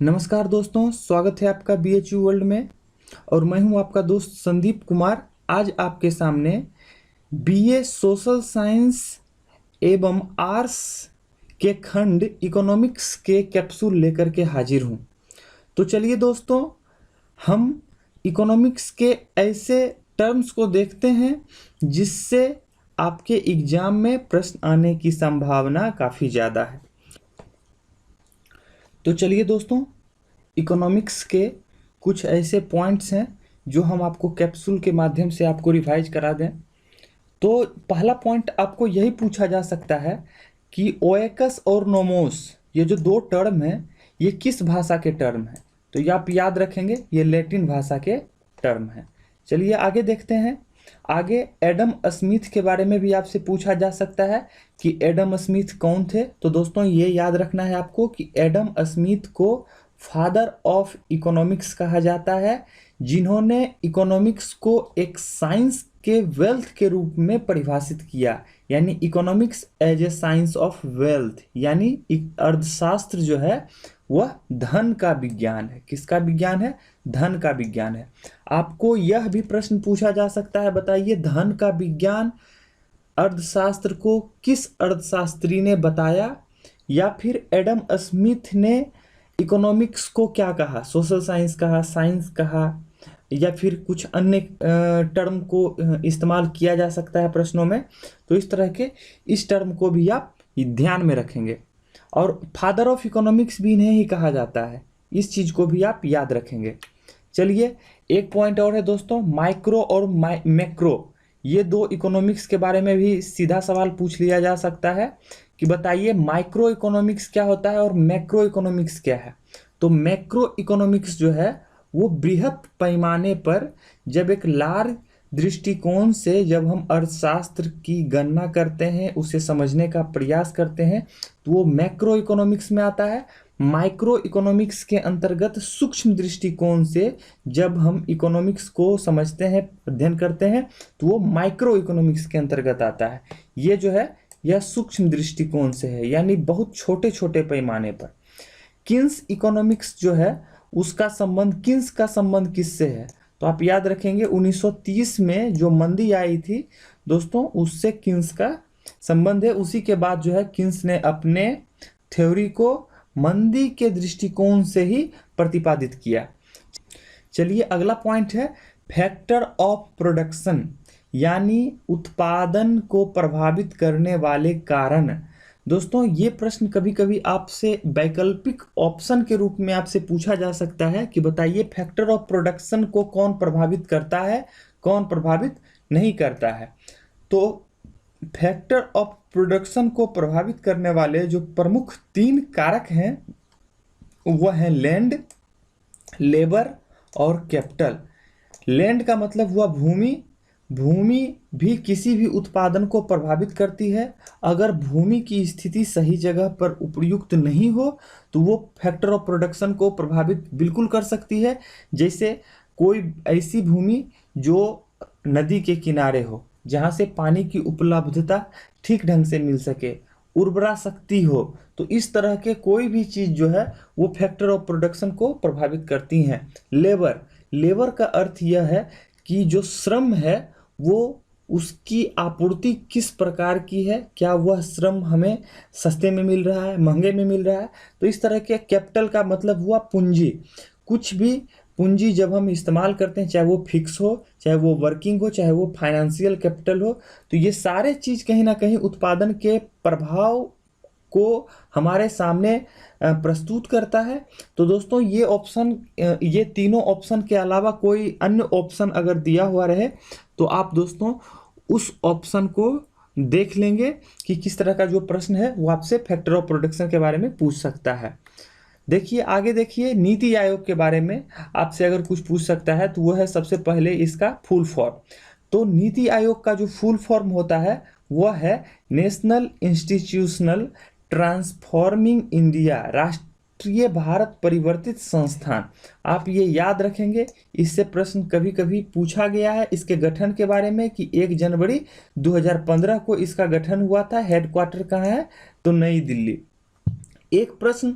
नमस्कार दोस्तों, स्वागत है आपका BHU वर्ल्ड में। और मैं हूं आपका दोस्त संदीप कुमार। आज आपके सामने BA सोशल साइंस एवं आर्ट्स के खंड इकोनॉमिक्स के कैप्सूल लेकर के हाजिर हूं। तो चलिए दोस्तों, हम इकोनॉमिक्स के ऐसे टर्म्स को देखते हैं जिससे आपके एग्जाम में प्रश्न आने की संभावना काफ़ी ज़्यादा है। तो चलिए दोस्तों, इकोनॉमिक्स के कुछ ऐसे पॉइंट्स हैं जो हम आपको कैप्सूल के माध्यम से आपको रिवाइज करा दें। तो पहला पॉइंट आपको यही पूछा जा सकता है कि ओएकस और नोमोस, ये जो दो टर्म हैं, ये किस भाषा के टर्म हैं। तो ये आप याद रखेंगे, ये लैटिन भाषा के टर्म हैं। चलिए आगे देखते हैं। आगे एडम स्मिथ के बारे में भी आपसे पूछा जा सकता है कि एडम स्मिथ कौन थे। तो दोस्तों ये याद रखना है आपको कि एडम स्मिथ को फादर ऑफ इकोनॉमिक्स कहा जाता है, जिन्होंने इकोनॉमिक्स को एक साइंस के वेल्थ के रूप में परिभाषित किया। यानी economics as a science of wealth, यानी अर्थशास्त्र जो है वह धन का विज्ञान है। किसका विज्ञान है? धन का विज्ञान है। आपको यह भी प्रश्न पूछा जा सकता है, बताइए धन का विज्ञान अर्थशास्त्र को किस अर्थशास्त्री ने बताया, या फिर एडम स्मिथ ने इकोनॉमिक्स को क्या कहा, सोशल साइंस कहा, साइंस कहा, या फिर कुछ अन्य टर्म को इस्तेमाल किया जा सकता है प्रश्नों में। तो इस तरह के इस टर्म को भी आप ध्यान में रखेंगे। और फादर ऑफ इकोनॉमिक्स भी इन्हें ही कहा जाता है, इस चीज़ को भी आप याद रखेंगे। चलिए एक पॉइंट और है दोस्तों, माइक्रो और मैक्रो, ये दो इकोनॉमिक्स के बारे में भी सीधा सवाल पूछ लिया जा सकता है कि बताइए माइक्रो इकोनॉमिक्स क्या होता है और मैक्रो इकोनॉमिक्स क्या है। तो मैक्रो इकोनॉमिक्स जो है वो बृहत पैमाने पर, जब एक लार्ज दृष्टिकोण से जब हम अर्थशास्त्र की गणना करते हैं, उसे समझने का प्रयास करते हैं, तो वो मैक्रो इकोनॉमिक्स में आता है। माइक्रो इकोनॉमिक्स के अंतर्गत सूक्ष्म दृष्टिकोण से जब हम इकोनॉमिक्स को समझते हैं, अध्ययन करते हैं, तो वो माइक्रो इकोनॉमिक्स के अंतर्गत आता है। ये जो है यह सूक्ष्म दृष्टिकोण से है, यानी बहुत छोटे छोटे पैमाने पर। किन्स इकोनॉमिक्स जो है उसका संबंध, किन्स का संबंध किससे है? तो आप याद रखेंगे 1930 में जो मंदी आई थी दोस्तों, उससे किन्स का संबंध है। उसी के बाद जो है किन्स ने अपने थ्योरी को मंदी के दृष्टिकोण से ही प्रतिपादित किया। चलिए अगला पॉइंट है फैक्टर ऑफ प्रोडक्शन, यानी उत्पादन को प्रभावित करने वाले कारण। दोस्तों ये प्रश्न कभी कभी आपसे वैकल्पिक ऑप्शन के रूप में आपसे पूछा जा सकता है कि बताइए फैक्टर ऑफ प्रोडक्शन को कौन प्रभावित करता है, कौन प्रभावित नहीं करता है। तो फैक्टर ऑफ प्रोडक्शन को प्रभावित करने वाले जो प्रमुख तीन कारक हैं वह है लैंड, लेबर और कैपिटल। लैंड का मतलब हुआ भूमि। भूमि भी किसी भी उत्पादन को प्रभावित करती है। अगर भूमि की स्थिति सही जगह पर उपयुक्त नहीं हो तो वो फैक्टर ऑफ प्रोडक्शन को प्रभावित बिल्कुल कर सकती है। जैसे कोई ऐसी भूमि जो नदी के किनारे हो, जहाँ से पानी की उपलब्धता ठीक ढंग से मिल सके, उर्वरा शक्ति हो, तो इस तरह के कोई भी चीज़ जो है वो फैक्टर ऑफ प्रोडक्शन को प्रभावित करती हैं। लेबर, लेबर का अर्थ यह है कि जो श्रम है वो उसकी आपूर्ति किस प्रकार की है, क्या वह श्रम हमें सस्ते में मिल रहा है, महंगे में मिल रहा है। तो इस तरह के कैपिटल का मतलब हुआ पूंजी। कुछ भी पूंजी जब हम इस्तेमाल करते हैं, चाहे वो फिक्स हो, चाहे वो वर्किंग हो, चाहे वो फाइनेंशियल कैपिटल हो, तो ये सारे चीज़ कहीं ना कहीं उत्पादन के प्रभाव को हमारे सामने प्रस्तुत करता है। तो दोस्तों ये ऑप्शन, ये तीनों ऑप्शन के अलावा कोई अन्य ऑप्शन अगर दिया हुआ रहे तो आप दोस्तों उस ऑप्शन को देख लेंगे कि किस तरह का जो प्रश्न है वो आपसे फैक्टर ऑफ प्रोडक्शन के बारे में पूछ सकता है। देखिए आगे देखिए, नीति आयोग के बारे में आपसे अगर कुछ पूछ सकता है तो वह है सबसे पहले इसका फुल फॉर्म। तो नीति आयोग का जो फुल फॉर्म होता है वह है नेशनल इंस्टीट्यूशनल ट्रांसफॉर्मिंग इंडिया, राष्ट्रीय भारत परिवर्तित संस्थान। आप ये याद रखेंगे, इससे प्रश्न कभी कभी पूछा गया है इसके गठन के बारे में कि 1 जनवरी 2015 को इसका गठन हुआ था। हेडक्वार्टर कहाँ है? तो नई दिल्ली। एक प्रश्न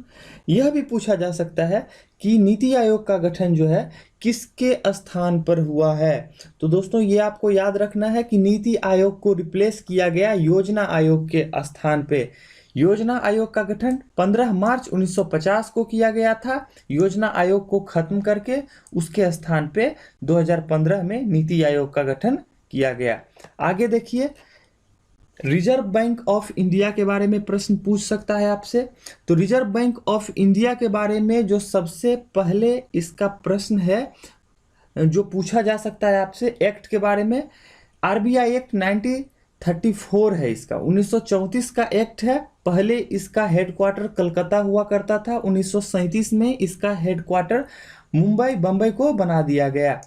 यह भी पूछा जा सकता है कि नीति आयोग का गठन जो है किसके स्थान पर हुआ है। तो दोस्तों ये आपको याद रखना है कि नीति आयोग को रिप्लेस किया गया योजना आयोग के स्थान पे। योजना आयोग का गठन 15 मार्च 1950 को किया गया था। योजना आयोग को खत्म करके उसके स्थान पे 2015 में नीति आयोग का गठन किया गया। आगे देखिए, रिजर्व बैंक ऑफ इंडिया के बारे में प्रश्न पूछ सकता है आपसे। तो रिजर्व बैंक ऑफ इंडिया के बारे में जो सबसे पहले इसका प्रश्न है जो पूछा जा सकता है आपसे एक्ट के बारे में, आरबीआई एक्ट 1934 है। इसका 1934 का एक्ट है। पहले इसका हेडक्वार्टर कलकत्ता हुआ करता था। 1937 में इसका हेडक्वार्टर मुंबई बम्बई को बना दिया गया।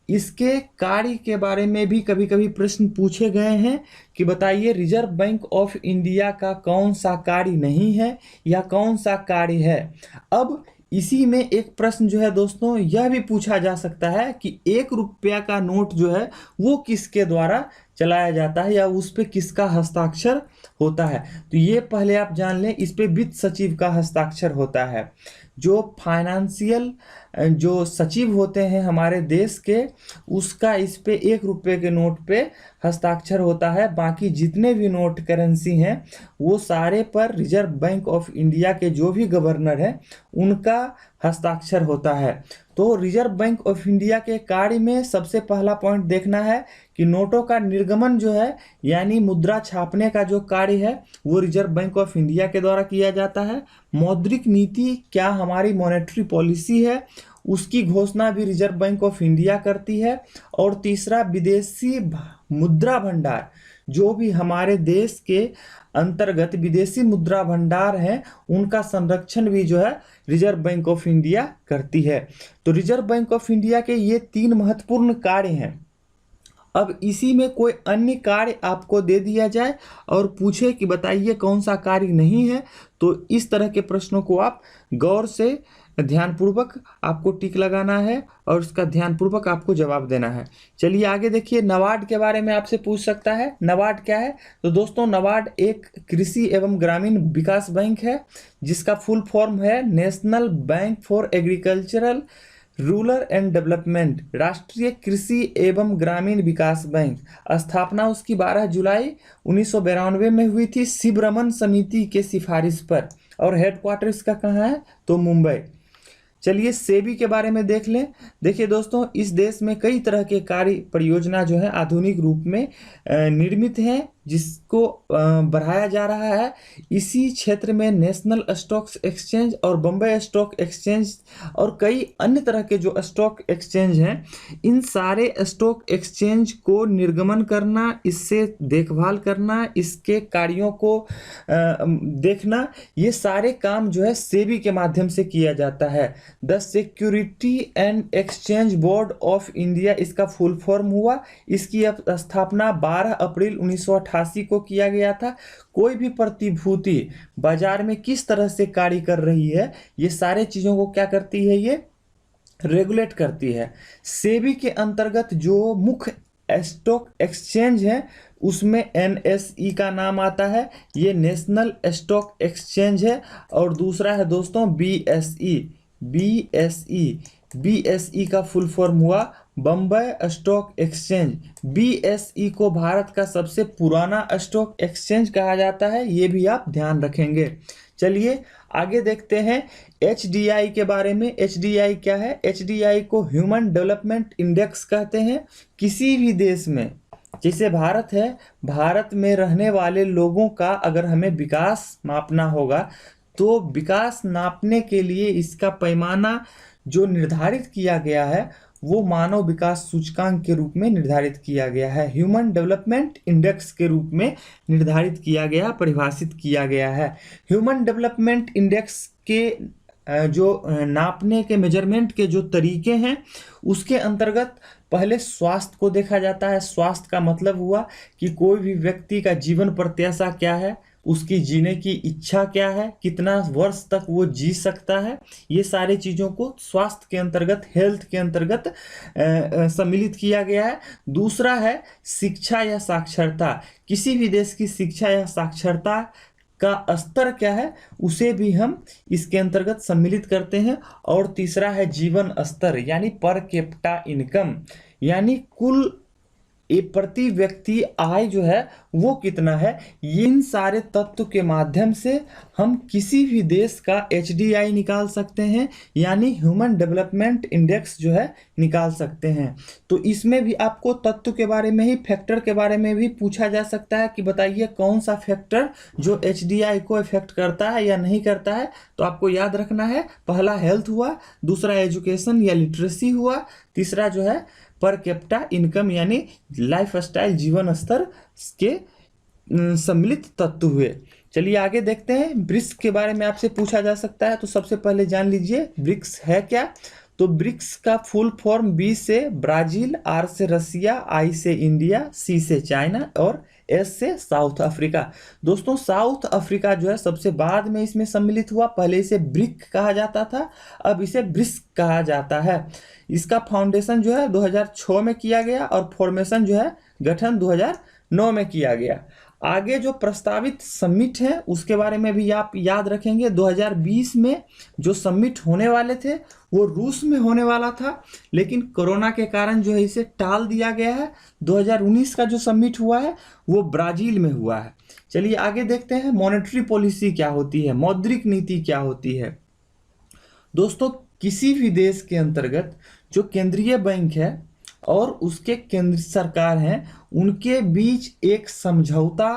इसके कार्य के बारे में भी कभी कभी प्रश्न पूछे गए हैं कि बताइए रिजर्व बैंक ऑफ इंडिया का कौन सा कार्य नहीं है या कौन सा कार्य है। अब इसी में एक प्रश्न जो है दोस्तों यह भी पूछा जा सकता है कि 1 रुपया का नोट जो है वो किसके द्वारा चलाया जाता है या उस पे किसका हस्ताक्षर होता है। तो ये पहले आप जान लें, इस पे वित्त सचिव का हस्ताक्षर होता है। जो फाइनेंशियल जो सचिव होते हैं हमारे देश के, उसका इस पे 1 रुपये के नोट पे हस्ताक्षर होता है। बाकी जितने भी नोट करेंसी हैं वो सारे पर रिजर्व बैंक ऑफ इंडिया के जो भी गवर्नर हैं उनका हस्ताक्षर होता है। तो रिजर्व बैंक ऑफ इंडिया के कार्य में सबसे पहला पॉइंट देखना है कि नोटों का निर्गमन जो है यानी मुद्रा छापने का जो कार्य है वो रिजर्व बैंक ऑफ इंडिया के द्वारा किया जाता है। मौद्रिक नीति क्या हमारी मॉनेटरी पॉलिसी है उसकी घोषणा भी रिजर्व बैंक ऑफ इंडिया करती है। और तीसरा, विदेशी मुद्रा भंडार, जो भी हमारे देश के अंतर्गत विदेशी मुद्रा भंडार हैं उनका संरक्षण भी जो है रिजर्व बैंक ऑफ इंडिया करती है। तो रिजर्व बैंक ऑफ इंडिया के ये 3 महत्वपूर्ण कार्य हैं। अब इसी में कोई अन्य कार्य आपको दे दिया जाए और पूछे कि बताइए कौन सा कार्य नहीं है, तो इस तरह के प्रश्नों को आप गौर से ध्यानपूर्वक आपको टिक लगाना है और उसका ध्यानपूर्वक आपको जवाब देना है। चलिए आगे देखिए, नाबार्ड के बारे में आपसे पूछ सकता है। नाबार्ड क्या है? तो दोस्तों नाबार्ड एक कृषि एवं ग्रामीण विकास बैंक है जिसका फुल फॉर्म है national bank for agricultural rural and development, राष्ट्रीय कृषि एवं ग्रामीण विकास बैंक। स्थापना उसकी 12 जुलाई 1992 में हुई थी शिवरमन समिति के सिफारिश पर और हेडक्वार्टर इसका कहाँ है? तो मुंबई। चलिए सेबी के बारे में देख लें। देखिए दोस्तों, इस देश में कई तरह के कार्य परियोजना जो है आधुनिक रूप में निर्मित हैं जिसको बढ़ाया जा रहा है। इसी क्षेत्र में नेशनल स्टॉक एक्सचेंज और बम्बई स्टॉक एक्सचेंज और कई अन्य तरह के जो स्टॉक एक्सचेंज हैं, इन सारे स्टॉक एक्सचेंज को निर्गमन करना, इससे देखभाल करना, इसके कार्यों को देखना, ये सारे काम जो है सेबी के माध्यम से किया जाता है। The security and exchange board of India इसका फुल फॉर्म हुआ। इसकी स्थापना 12 अप्रैल 1988 को किया गया था। कोई भी प्रतिभूति बाजार में किस तरह से कार्य कर रही है, ये सारे चीजों को क्या करती है, ये रेगुलेट करती है। सेबी के अंतर्गत जो मुख्य स्टॉक एक्सचेंज है उसमें एनएसई का नाम आता है, ये नेशनल स्टॉक एक्सचेंज है। और दूसरा है दोस्तों बीएसई। बीएसई का फुल फॉर्म हुआ बम्बई स्टॉक एक्सचेंज। बीएसई को भारत का सबसे पुराना स्टॉक एक्सचेंज कहा जाता है, ये भी आप ध्यान रखेंगे। चलिए आगे देखते हैं एचडीआई के बारे में। एचडीआई क्या है? एचडीआई को ह्यूमन डेवलपमेंट इंडेक्स कहते हैं। किसी भी देश में, जैसे भारत है, भारत में रहने वाले लोगों का अगर हमें विकास मापना होगा तो विकास नापने के लिए इसका पैमाना जो निर्धारित किया गया है वो मानव विकास सूचकांक के रूप में निर्धारित किया गया है, ह्यूमन डेवलपमेंट इंडेक्स के रूप में निर्धारित किया गया, परिभाषित किया गया है। ह्यूमन डेवलपमेंट इंडेक्स के जो नापने के मेजरमेंट के जो तरीके हैं उसके अंतर्गत पहले स्वास्थ्य को देखा जाता है। स्वास्थ्य का मतलब हुआ कि कोई भी व्यक्ति का जीवन प्रत्याशा क्या है, उसकी जीने की इच्छा क्या है, कितना वर्ष तक वो जी सकता है, ये सारी चीज़ों को स्वास्थ्य के अंतर्गत, हेल्थ के अंतर्गत सम्मिलित किया गया है। दूसरा है शिक्षा या साक्षरता। किसी भी देश की शिक्षा या साक्षरता का स्तर क्या है उसे भी हम इसके अंतर्गत सम्मिलित करते हैं। और तीसरा है जीवन स्तर यानी पर कैपिटा इनकम, यानी कुल ये प्रति व्यक्ति आय जो है वो कितना है। इन सारे तत्व के माध्यम से हम किसी भी देश का HDI निकाल सकते हैं, यानी ह्यूमन डेवलपमेंट इंडेक्स जो है निकाल सकते हैं। तो इसमें भी आपको तत्व के बारे में ही, फैक्टर के बारे में भी पूछा जा सकता है कि बताइए कौन सा फैक्टर जो HDI को इफेक्ट करता है या नहीं करता है। तो आपको याद रखना है, पहला हेल्थ हुआ, दूसरा एजुकेशन या लिटरेसी हुआ, तीसरा जो है पर कैपिटा इनकम यानी लाइफ स्टाइल जीवन स्तर के सम्मिलित तत्व हुए। चलिए आगे देखते हैं। ब्रिक्स के बारे में आपसे पूछा जा सकता है, तो सबसे पहले जान लीजिए ब्रिक्स है क्या। तो ब्रिक्स का फुल फॉर्म B से ब्राजील, R से रसिया, I से इंडिया, C से चाइना और S से साउथ अफ्रीका। दोस्तों साउथ अफ्रीका जो है सबसे बाद में इसमें सम्मिलित हुआ, पहले इसे ब्रिक कहा जाता था, अब इसे ब्रिक्स कहा जाता है। इसका फाउंडेशन जो है 2006 में किया गया और फॉर्मेशन जो है गठन 2009 में किया गया। आगे जो प्रस्तावित समिट है उसके बारे में भी आप याद रखेंगे। 2020 में जो समिट होने वाले थे वो रूस में होने वाला था, लेकिन कोरोना के कारण जो है इसे टाल दिया गया है। 2019 का जो समिट हुआ है वो ब्राजील में हुआ है। चलिए आगे देखते हैं मॉनेटरी पॉलिसी क्या होती है, मौद्रिक नीति क्या होती है। दोस्तों किसी भी देश के अंतर्गत जो केंद्रीय बैंक है और उसके केंद्र सरकार हैं उनके बीच एक समझौता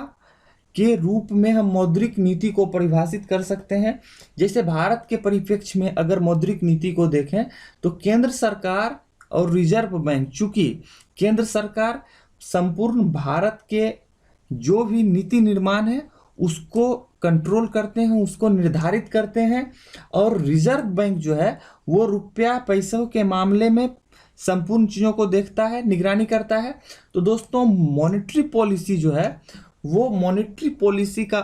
के रूप में हम मौद्रिक नीति को परिभाषित कर सकते हैं। जैसे भारत के परिप्रेक्ष्य में अगर मौद्रिक नीति को देखें तो केंद्र सरकार और रिजर्व बैंक, चूंकि केंद्र सरकार संपूर्ण भारत के जो भी नीति निर्माण है उसको कंट्रोल करते हैं, उसको निर्धारित करते हैं, और रिजर्व बैंक जो है वो रुपया पैसों के मामले में संपूर्ण चीज़ों को देखता है, निगरानी करता है। तो दोस्तों मॉनेटरी पॉलिसी जो है वो मॉनेटरी पॉलिसी का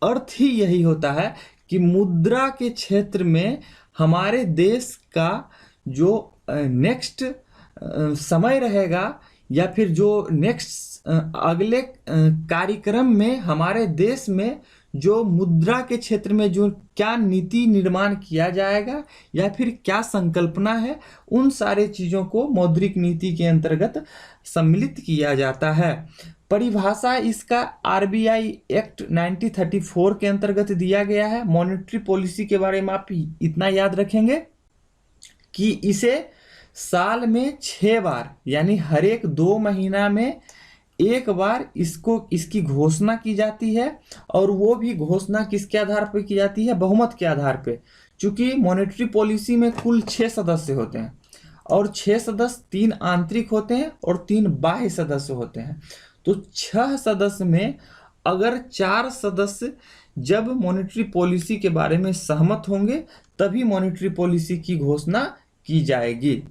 अर्थ ही यही होता है कि मुद्रा के क्षेत्र में हमारे देश का जो नेक्स्ट समय रहेगा या फिर जो नेक्स्ट अगले कार्यक्रम में हमारे देश में जो मुद्रा के क्षेत्र में जो क्या नीति निर्माण किया जाएगा या फिर क्या संकल्पना है, उन सारे चीज़ों को मौद्रिक नीति के अंतर्गत सम्मिलित किया जाता है। परिभाषा इसका RBI एक्ट 1934 के अंतर्गत दिया गया है। मॉनेटरी पॉलिसी के बारे में आप इतना याद रखेंगे कि इसे साल में 6 बार यानी हर एक 2 महीना में एक बार इसकी घोषणा की जाती है, और वो भी घोषणा किसके आधार पर की जाती है, बहुमत के आधार पे। चूंकि मॉनेटरी पॉलिसी में कुल 6 सदस्य होते हैं और 6 सदस्य 3 आंतरिक होते हैं और 3 बाह्य सदस्य होते हैं। तो 6 सदस्य में अगर 4 सदस्य जब मॉनेटरी पॉलिसी के बारे में सहमत होंगे तभी मॉनेटरी पॉलिसी की घोषणा की जाएगी।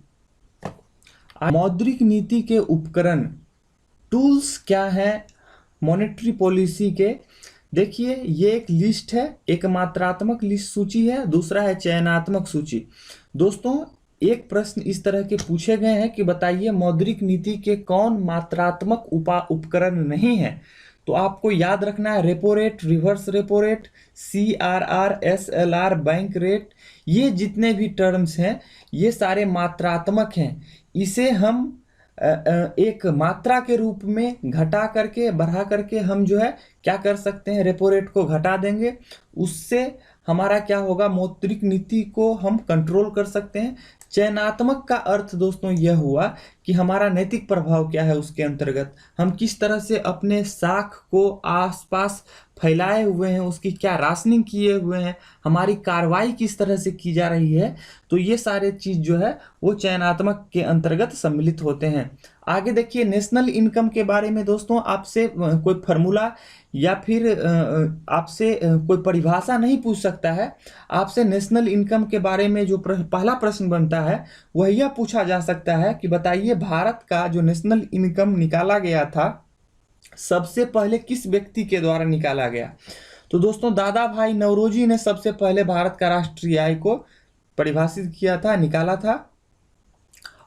मौद्रिक नीति के उपकरण टूल्स क्या है मॉनेटरी पॉलिसी के। देखिए ये एक लिस्ट है, एक मात्रात्मक लिस्ट सूची है, दूसरा है चयनात्मक सूची। दोस्तों एक प्रश्न इस तरह के पूछे गए हैं कि बताइए मौद्रिक नीति के कौन मात्रात्मक उपकरण नहीं है। तो आपको याद रखना है repo rate, reverse repo rate, CRR, SLR, bank rate, ये जितने भी टर्म्स हैं ये सारे मात्रात्मक हैं। इसे हम एक मात्रा के रूप में घटा करके बढ़ा करके हम जो है क्या कर सकते हैं, रेपो रेट को घटा देंगे, उससे हमारा क्या होगा, मौद्रिक नीति को हम कंट्रोल कर सकते हैं। चयनात्मक का अर्थ दोस्तों यह हुआ कि हमारा नैतिक प्रभाव क्या है, उसके अंतर्गत हम किस तरह से अपने साख को आसपास फैलाए हुए हैं, उसकी क्या राशनिंग किए हुए हैं, हमारी कार्रवाई किस तरह से की जा रही है। तो ये सारे चीज़ जो है वो चयनात्मक के अंतर्गत सम्मिलित होते हैं। आगे देखिए नेशनल इनकम के बारे में दोस्तों आपसे कोई फार्मूला या फिर आपसे कोई परिभाषा नहीं पूछ सकता है। आपसे नेशनल इनकम के बारे में जो पहला प्रश्न बनता है वह यह पूछा जा सकता है कि बताइए भारत का जो नेशनल इनकम निकाला गया था सबसे पहले किस व्यक्ति के द्वारा निकाला गया। तो दोस्तों दादा भाई नौरोजी ने सबसे पहले भारत का राष्ट्रीय आय को परिभाषित किया था, निकाला था,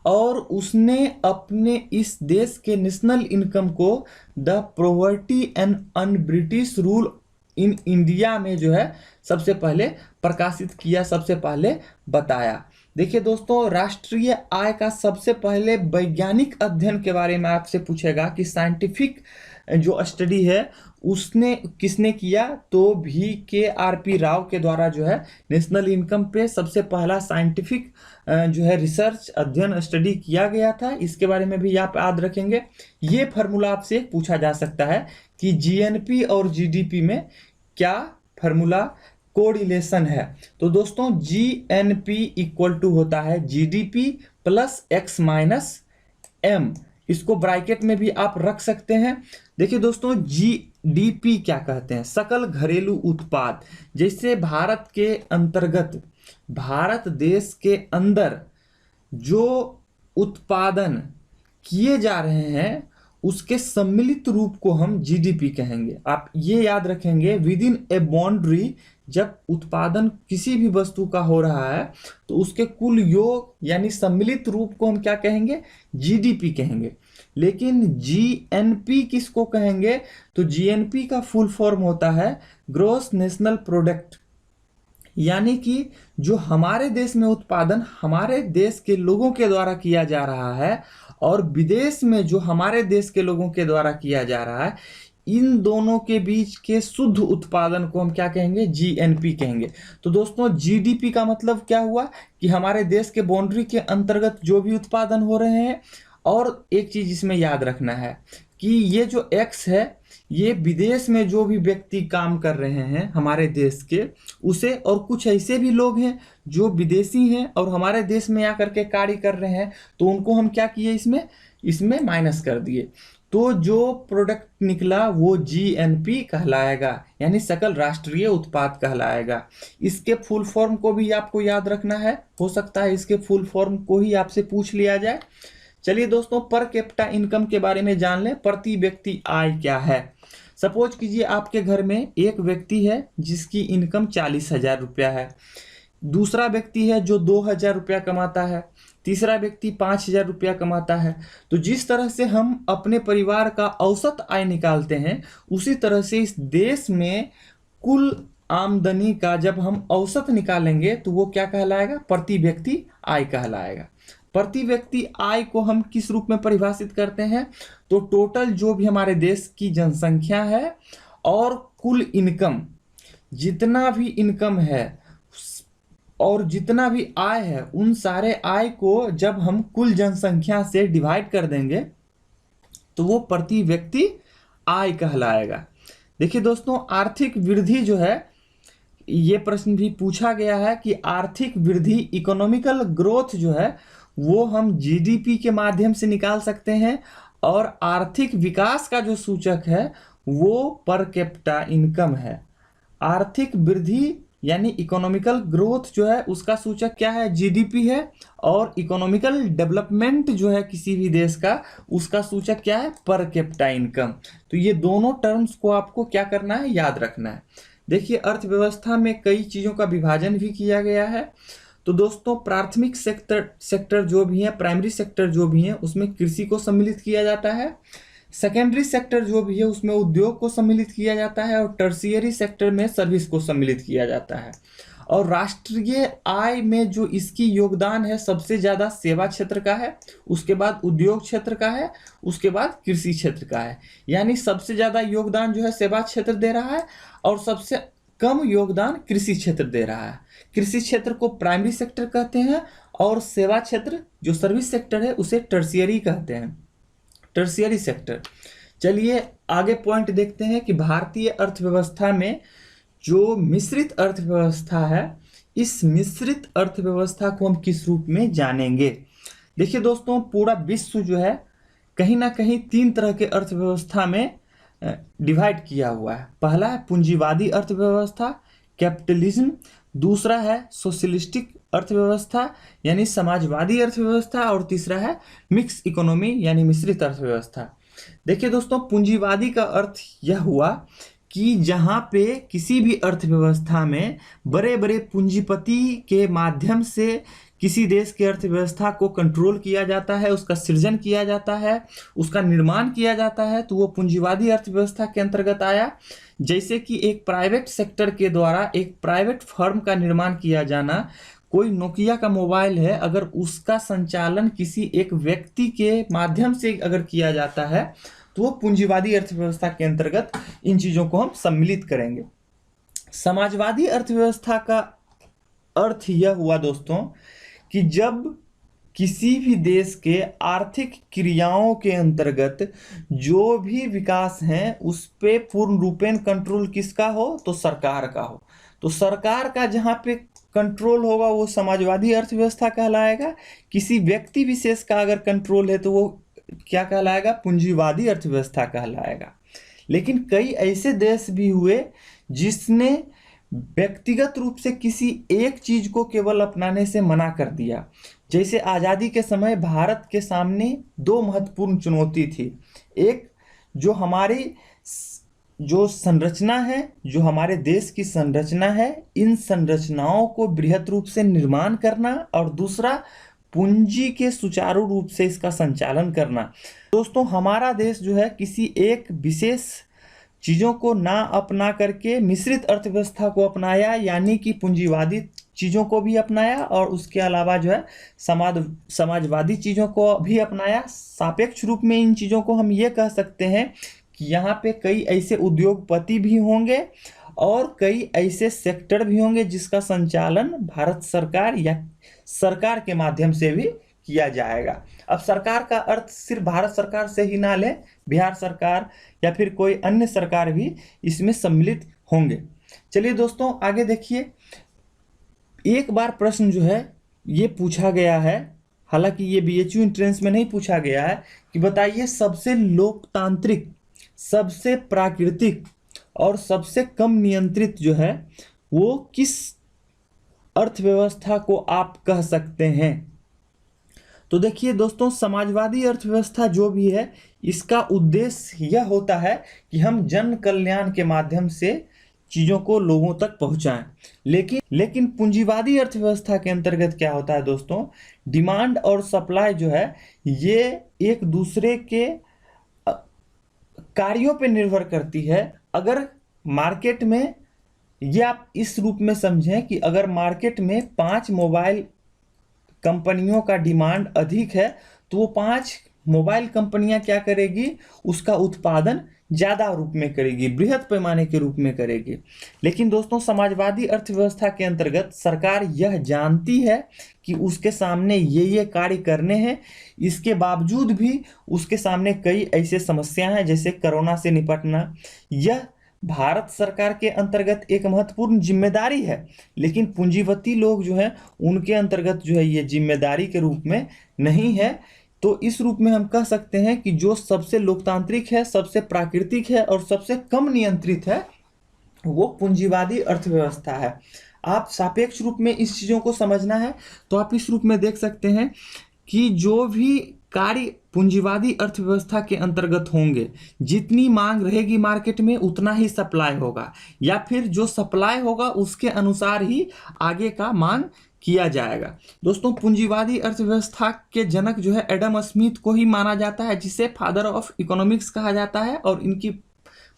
और उसने अपने इस देश के नेशनल इनकम को the poverty and un British rule in India में जो है सबसे पहले प्रकाशित किया, सबसे पहले बताया। देखिए दोस्तों, राष्ट्रीय आय का सबसे पहले वैज्ञानिक अध्ययन के बारे में आपसे पूछेगा कि साइंटिफिक जो स्टडी है उसने किसने किया, तो VKRP राव के द्वारा जो है नेशनल इनकम पे सबसे पहला साइंटिफिक जो है रिसर्च अध्ययन स्टडी किया गया था। इसके बारे में भी आप याद रखेंगे। ये फार्मूला आपसे पूछा जा सकता है कि GNP और GDP में क्या फार्मूला कोरिलेशन है। तो दोस्तों GNP इक्वल टू होता है GDP plus X minus M। इसको ब्रैकेट में भी आप रख सकते हैं। देखिए दोस्तों, GDP क्या कहते हैं, सकल घरेलू उत्पाद। जैसे भारत के अंतर्गत, भारत देश के अंदर जो उत्पादन किए जा रहे हैं उसके सम्मिलित रूप को हम GDP कहेंगे। आप ये याद रखेंगे, विद इन ए बाउंड्री जब उत्पादन किसी भी वस्तु का हो रहा है तो उसके कुल योग यानी सम्मिलित रूप को हम क्या कहेंगे, GDP कहेंगे। लेकिन GNP किसको कहेंगे, तो GNP का फुल फॉर्म होता है ग्रॉस नेशनल प्रोडक्ट। यानी कि जो हमारे देश में उत्पादन हमारे देश के लोगों के द्वारा किया जा रहा है और विदेश में जो हमारे देश के लोगों के द्वारा किया जा रहा है, इन दोनों के बीच के शुद्ध उत्पादन को हम क्या कहेंगे, GNP कहेंगे। तो दोस्तों GDP का मतलब क्या हुआ कि हमारे देश के बाउंड्री के अंतर्गत जो भी उत्पादन हो रहे हैं। और एक चीज इसमें याद रखना है कि ये जो X है ये विदेश में जो भी व्यक्ति काम कर रहे हैं हमारे देश के, उसे, और कुछ ऐसे भी लोग हैं जो विदेशी हैं और हमारे देश में आकर के कार्य कर रहे हैं, तो उनको हम क्या किए, इसमें माइनस कर दिए। तो जो प्रोडक्ट निकला वो GNP कहलाएगा, यानी सकल राष्ट्रीय उत्पाद कहलाएगा। इसके फुल फॉर्म को भी आपको याद रखना है, हो सकता है इसके फुल फॉर्म को ही आपसे पूछ लिया जाए। चलिए दोस्तों, पर कैपिटा इनकम के बारे में जान लें। प्रति व्यक्ति आय क्या है। सपोज कीजिए आपके घर में एक व्यक्ति है जिसकी इनकम 40,000 रुपया है, दूसरा व्यक्ति है जो 2,000 रुपया कमाता है, तीसरा व्यक्ति 5,000 रुपया कमाता है। तो जिस तरह से हम अपने परिवार का औसत आय निकालते हैं, उसी तरह से इस देश में कुल आमदनी का जब हम औसत निकालेंगे तो वो क्या कहलाएगा, प्रति व्यक्ति आय कहलाएगा। प्रति व्यक्ति आय को हम किस रूप में परिभाषित करते हैं, तो टोटल जो भी हमारे देश की जनसंख्या है और कुल इनकम, जितना भी इनकम है और जितना भी आय है, उन सारे आय को जब हम कुल जनसंख्या से डिवाइड कर देंगे तो वो प्रति व्यक्ति आय कहलाएगा। देखिए दोस्तों, आर्थिक वृद्धि जो है, ये प्रश्न भी पूछा गया है कि आर्थिक वृद्धि, इकोनॉमिकल ग्रोथ जो है वो हम GDP के माध्यम से निकाल सकते हैं, और आर्थिक विकास का जो सूचक है वो पर कैपिटा इनकम है। आर्थिक वृद्धि यानी इकोनॉमिकल ग्रोथ जो है उसका सूचक क्या है, GDP है, और इकोनॉमिकल डेवलपमेंट जो है किसी भी देश का, उसका सूचक क्या है, पर कैपिटा इनकम। तो ये दोनों टर्म्स को आपको क्या करना है, याद रखना है। देखिए, अर्थव्यवस्था में कई चीज़ों का विभाजन भी किया गया है। तो दोस्तों, प्राथमिक सेक्टर जो भी है, प्राइमरी सेक्टर जो भी है, उसमें कृषि को सम्मिलित किया जाता है। सेकेंडरी सेक्टर जो भी है उसमें उद्योग को सम्मिलित किया जाता है, और टर्शियरी सेक्टर में सर्विस को सम्मिलित किया जाता है। और राष्ट्रीय आय में जो इसकी योगदान है सबसे ज़्यादा सेवा क्षेत्र का है, उसके बाद उद्योग क्षेत्र का है, उसके बाद कृषि क्षेत्र का है। यानी सबसे ज़्यादा योगदान जो है सेवा क्षेत्र दे रहा है और सबसे कम योगदान कृषि क्षेत्र दे रहा है। कृषि क्षेत्र को प्राइमरी सेक्टर कहते हैं और सेवा क्षेत्र जो सर्विस सेक्टर है उसे टर्शियरी कहते हैं, टर्शियरी सेक्टर। चलिए आगे पॉइंट देखते हैं कि भारतीय अर्थव्यवस्था में जो मिश्रित अर्थव्यवस्था है, इस मिश्रित अर्थव्यवस्था को हम किस रूप में जानेंगे। देखिए दोस्तों, पूरा विश्व जो है कहीं ना कहीं 3 तरह के अर्थव्यवस्था में डिवाइड किया हुआ है। पहला है पूंजीवादी अर्थव्यवस्था, कैपिटलिज्म। दूसरा है सोशलिस्टिक अर्थव्यवस्था यानी समाजवादी अर्थव्यवस्था, और तीसरा है मिक्स इकोनॉमी यानी मिश्रित अर्थव्यवस्था। देखिए दोस्तों, पूंजीवादी का अर्थ यह हुआ कि जहाँ पे किसी भी अर्थव्यवस्था में बड़े बड़े पूंजीपति के माध्यम से किसी देश की अर्थव्यवस्था को कंट्रोल किया जाता है, उसका सृजन किया जाता है, उसका निर्माण किया जाता है, तो वो पूंजीवादी अर्थव्यवस्था के अंतर्गत आया। जैसे कि एक प्राइवेट सेक्टर के द्वारा एक प्राइवेट फर्म का निर्माण किया जाना, कोई नोकिया का मोबाइल है, अगर उसका संचालन किसी एक व्यक्ति के माध्यम से अगर किया जाता है तो वो पूंजीवादी अर्थव्यवस्था के अंतर्गत इन चीजों को हम सम्मिलित करेंगे। समाजवादी अर्थव्यवस्था का अर्थ यह हुआ दोस्तों कि जब किसी भी देश के आर्थिक क्रियाओं के अंतर्गत जो भी विकास हैं उस पे पूर्ण रूपेण कंट्रोल किसका हो, तो सरकार का हो। तो सरकार का जहाँ पे कंट्रोल होगा वो समाजवादी अर्थव्यवस्था कहलाएगा। किसी व्यक्ति विशेष का अगर कंट्रोल है तो वो क्या कहलाएगा, पूंजीवादी अर्थव्यवस्था कहलाएगा। लेकिन कई ऐसे देश भी हुए जिसने व्यक्तिगत रूप से किसी एक चीज को केवल अपनाने से मना कर दिया। जैसे आजादी के समय भारत के सामने दो महत्वपूर्ण चुनौती थी। एक जो हमारी जो संरचना है, जो हमारे देश की संरचना है, इन संरचनाओं को बृहत रूप से निर्माण करना, और दूसरा पूंजी के सुचारू रूप से इसका संचालन करना। दोस्तों हमारा देश जो है किसी एक विशेष चीजों को ना अपना करके मिश्रित अर्थव्यवस्था को अपनाया, यानी कि पूंजीवादी चीजों को भी अपनाया और उसके अलावा जो है समाजवादी चीजों को भी अपनाया। सापेक्ष रूप में इन चीजों को हम ये कह सकते हैं कि यहाँ पे कई ऐसे उद्योगपति भी होंगे और कई ऐसे सेक्टर भी होंगे जिसका संचालन भारत सरकार या सरकार के माध्यम से भी किया जाएगा। अब सरकार का अर्थ सिर्फ भारत सरकार से ही ना लें, बिहार सरकार या फिर कोई अन्य सरकार भी इसमें सम्मिलित होंगे। चलिए दोस्तों आगे देखिए, एक बार प्रश्न जो है ये पूछा गया है, हालांकि ये बीएचयू एंट्रेंस में नहीं पूछा गया है, कि बताइए सबसे लोकतांत्रिक, सबसे प्राकृतिक और सबसे कम नियंत्रित जो है वो किस अर्थव्यवस्था को आप कह सकते हैं। तो देखिए दोस्तों, समाजवादी अर्थव्यवस्था जो भी है इसका उद्देश्य यह होता है कि हम जन कल्याण के माध्यम से चीजों को लोगों तक पहुंचाएं। लेकिन पूंजीवादी अर्थव्यवस्था के अंतर्गत क्या होता है दोस्तों, डिमांड और सप्लाई जो है ये एक दूसरे के कार्यों पे निर्भर करती है। अगर मार्केट में, ये आप इस रूप में समझें कि अगर मार्केट में 5 मोबाइल कंपनियों का डिमांड अधिक है तो वो 5 मोबाइल कंपनियां क्या करेगी, उसका उत्पादन ज़्यादा रूप में करेगी, बृहद पैमाने के रूप में करेगी। लेकिन दोस्तों समाजवादी अर्थव्यवस्था के अंतर्गत सरकार यह जानती है कि उसके सामने ये कार्य करने हैं, इसके बावजूद भी उसके सामने कई ऐसे समस्या हैं जैसे कोरोना से निपटना। यह भारत सरकार के अंतर्गत एक महत्वपूर्ण जिम्मेदारी है, लेकिन पूंजीपति लोग जो हैं उनके अंतर्गत जो है ये जिम्मेदारी के रूप में नहीं है। तो इस रूप में हम कह सकते हैं कि जो सबसे लोकतांत्रिक है, सबसे प्राकृतिक है और सबसे कम नियंत्रित है वो पूंजीवादी अर्थव्यवस्था है। आप सापेक्ष रूप में इस चीज़ों को समझना है तो आप इस रूप में देख सकते हैं कि जो भी कार्य पूंजीवादी अर्थव्यवस्था के अंतर्गत होंगे, जितनी मांग रहेगी मार्केट में उतना ही सप्लाई होगा, या फिर जो सप्लाई होगा उसके अनुसार ही आगे का मांग किया जाएगा। दोस्तों पूंजीवादी अर्थव्यवस्था के जनक जो है एडम स्मिथ को ही माना जाता है, जिसे फादर ऑफ इकोनॉमिक्स कहा जाता है, और इनकी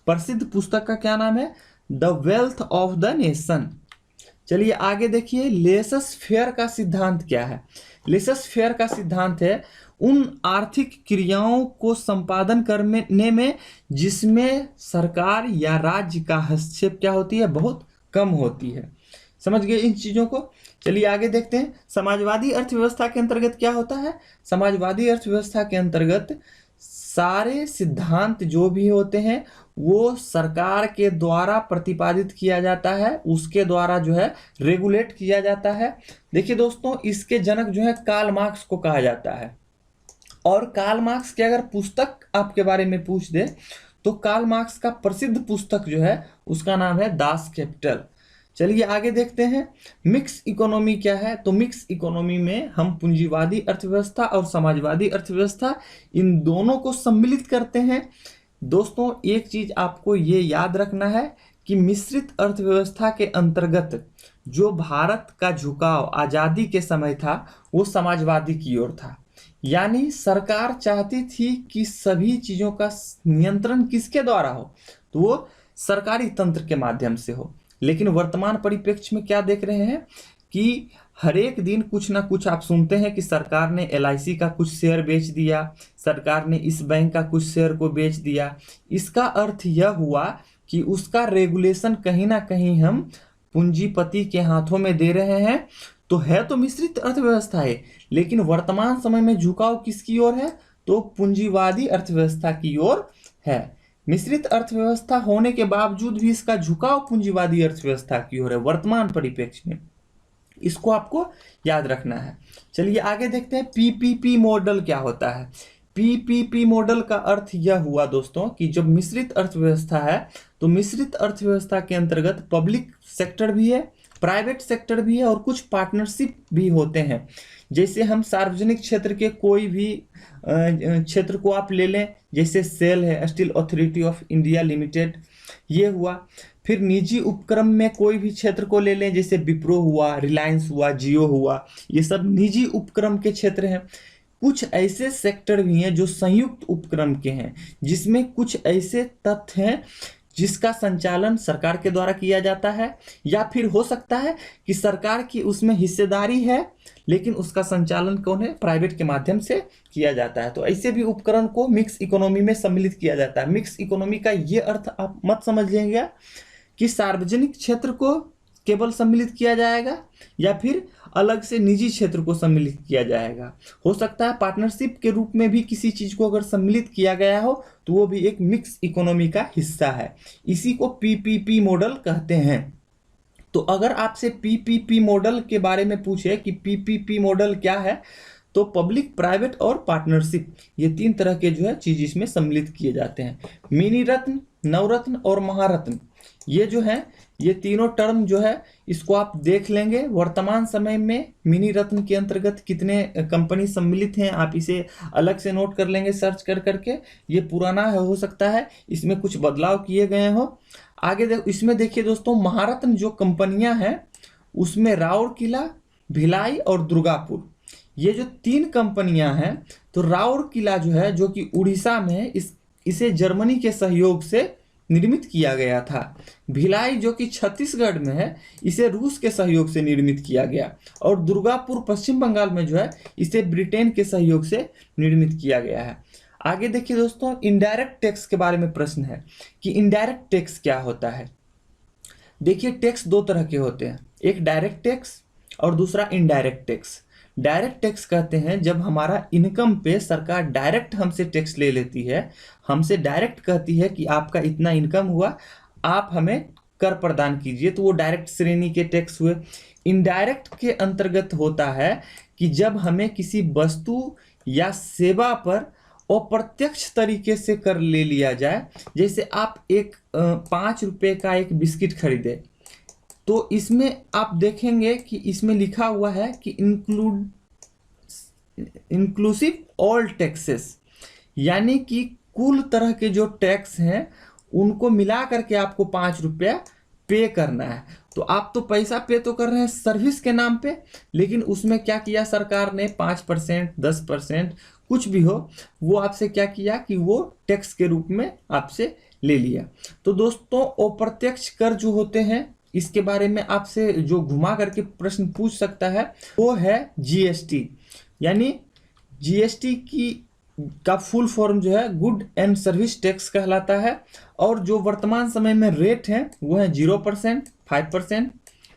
प्रसिद्ध पुस्तक का क्या नाम है, the wealth of the nation. चलिए आगे देखिए, लेसस फेयर का सिद्धांत क्या है। लेसस फेयर का सिद्धांत है उन आर्थिक क्रियाओं को संपादन करने में जिसमें सरकार या राज्य का हस्तक्षेप क्या होती है, बहुत कम होती है। समझ गए इन चीज़ों को। चलिए आगे देखते हैं, समाजवादी अर्थव्यवस्था के अंतर्गत क्या होता है। समाजवादी अर्थव्यवस्था के अंतर्गत सारे सिद्धांत जो भी होते हैं वो सरकार के द्वारा प्रतिपादित किया जाता है, उसके द्वारा जो है रेगुलेट किया जाता है। देखिए दोस्तों, इसके जनक जो है कार्ल मार्क्स को कहा जाता है, और कार्ल मार्क्स की अगर पुस्तक आपके बारे में पूछ दे तो कार्ल मार्क्स का प्रसिद्ध पुस्तक जो है उसका नाम है दास कैपिटल। चलिए आगे देखते हैं, मिक्स इकोनॉमी क्या है। तो मिक्स इकोनॉमी में हम पूंजीवादी अर्थव्यवस्था और समाजवादी अर्थव्यवस्था इन दोनों को सम्मिलित करते हैं। दोस्तों एक चीज आपको ये याद रखना है कि मिश्रित अर्थव्यवस्था के अंतर्गत जो भारत का झुकाव आजादी के समय था वो समाजवादी की ओर था। यानी सरकार चाहती थी कि सभी चीजों का नियंत्रण किसके द्वारा हो, तो वो सरकारी तंत्र के माध्यम से हो। लेकिन वर्तमान परिप्रेक्ष्य में क्या देख रहे हैं कि हर एक दिन कुछ ना कुछ आप सुनते हैं कि सरकार ने एलआईसी का कुछ शेयर बेच दिया, सरकार ने इस बैंक का कुछ शेयर को बेच दिया। इसका अर्थ यह हुआ कि उसका रेगुलेशन कहीं ना कहीं हम पूंजीपति के हाथों में दे रहे हैं। तो है तो मिश्रित अर्थव्यवस्था है, लेकिन वर्तमान समय में झुकाव किसकी ओर है, तो पूंजीवादी अर्थव्यवस्था की ओर है। मिश्रित अर्थव्यवस्था होने के बावजूद भी इसका झुकाव पूंजीवादी अर्थव्यवस्था की ओर है वर्तमान परिप्रेक्ष्य में। इसको आपको याद रखना है। चलिए आगे देखते हैं पीपीपी मॉडल क्या होता है। पीपीपी मॉडल का अर्थ यह हुआ दोस्तों कि जब मिश्रित अर्थव्यवस्था है तो मिश्रित अर्थव्यवस्था के अंतर्गत पब्लिक सेक्टर भी है, प्राइवेट सेक्टर भी है और कुछ पार्टनरशिप भी होते हैं। जैसे हम सार्वजनिक क्षेत्र के कोई भी क्षेत्र को आप ले लें, जैसे सेल है, steel authority of India limited, ये हुआ। फिर निजी उपक्रम में कोई भी क्षेत्र को ले लें, जैसे विप्रो हुआ, रिलायंस हुआ, जियो हुआ, ये सब निजी उपक्रम के क्षेत्र हैं। कुछ ऐसे सेक्टर भी हैं जो संयुक्त उपक्रम के हैं, जिसमें कुछ ऐसे तथ्य हैं जिसका संचालन सरकार के द्वारा किया जाता है, या फिर हो सकता है कि सरकार की उसमें हिस्सेदारी है लेकिन उसका संचालन कौन है, प्राइवेट के माध्यम से किया जाता है। तो ऐसे भी उपकरण को मिक्स इकोनॉमी में सम्मिलित किया जाता है। मिक्स इकोनॉमी का ये अर्थ आप मत समझ लेंगे कि सार्वजनिक क्षेत्र को केवल सम्मिलित किया जाएगा या फिर अलग से निजी क्षेत्र को सम्मिलित किया जाएगा। हो सकता है पार्टनरशिप के रूप में भी किसी चीज को अगर सम्मिलित किया गया हो तो वो भी एक मिक्स इकोनॉमी का हिस्सा है। इसी को पीपीपी मॉडल कहते हैं। तो अगर आपसे पीपीपी मॉडल के बारे में पूछे कि पीपीपी मॉडल क्या है, तो पब्लिक, प्राइवेट और पार्टनरशिप, ये तीन तरह के जो है चीज इसमें सम्मिलित किए जाते हैं। मिनी रत्न, नवरत्न और महारत्न, ये जो है ये तीनों टर्म जो है इसको आप देख लेंगे। वर्तमान समय में मिनी रत्न के अंतर्गत कितने कंपनी सम्मिलित हैं आप इसे अलग से नोट कर लेंगे सर्च कर करके। ये पुराना है, हो सकता है इसमें कुछ बदलाव किए गए हो। आगे इसमें देखिए दोस्तों, महारत्न जो कंपनियां हैं उसमें राउरकेला, भिलाई और दुर्गापुर, ये जो तीन कंपनियां हैं। तो राउरकेला जो है जो कि उड़ीसा में है, इसे जर्मनी के सहयोग से निर्मित किया गया था। भिलाई जो कि छत्तीसगढ़ में है, इसे रूस के सहयोग से निर्मित किया गया। और दुर्गापुर पश्चिम बंगाल में जो है इसे ब्रिटेन के सहयोग से निर्मित किया गया है। आगे देखिए दोस्तों, इनडायरेक्ट टैक्स के बारे में प्रश्न है कि इनडायरेक्ट टैक्स क्या होता है। देखिए टैक्स दो तरह के होते हैं, एक डायरेक्ट टैक्स और दूसरा इनडायरेक्ट टैक्स। डायरेक्ट टैक्स कहते हैं जब हमारा इनकम पे सरकार डायरेक्ट हमसे टैक्स ले लेती है, हमसे डायरेक्ट कहती है कि आपका इतना इनकम हुआ, आप हमें कर प्रदान कीजिए, तो वो डायरेक्ट श्रेणी के टैक्स हुए। इनडायरेक्ट के अंतर्गत होता है कि जब हमें किसी वस्तु या सेवा पर अप्रत्यक्ष तरीके से कर ले लिया जाए। जैसे आप एक 5 रुपए का एक बिस्किट खरीदे, तो इसमें आप देखेंगे कि इसमें लिखा हुआ है कि इंक्लूसिव ऑल टैक्सेस, यानी कि कुल तरह के जो टैक्स हैं उनको मिला करके आपको 5 रुपया पे करना है। तो आप तो पैसा पे तो कर रहे हैं सर्विस के नाम पे, लेकिन उसमें क्या किया सरकार ने, 5%, 10%, कुछ भी हो, वो आपसे क्या किया कि वो टैक्स के रूप में आपसे ले लिया। तो दोस्तों अप्रत्यक्ष कर जो होते हैं इसके बारे में आपसे जो घुमा करके प्रश्न पूछ सकता है वो है जीएसटी। यानी जीएसटी का फुल फॉर्म जो है गुड एंड सर्विस टैक्स कहलाता है। और जो वर्तमान समय में रेट है वो है 0%, 5%,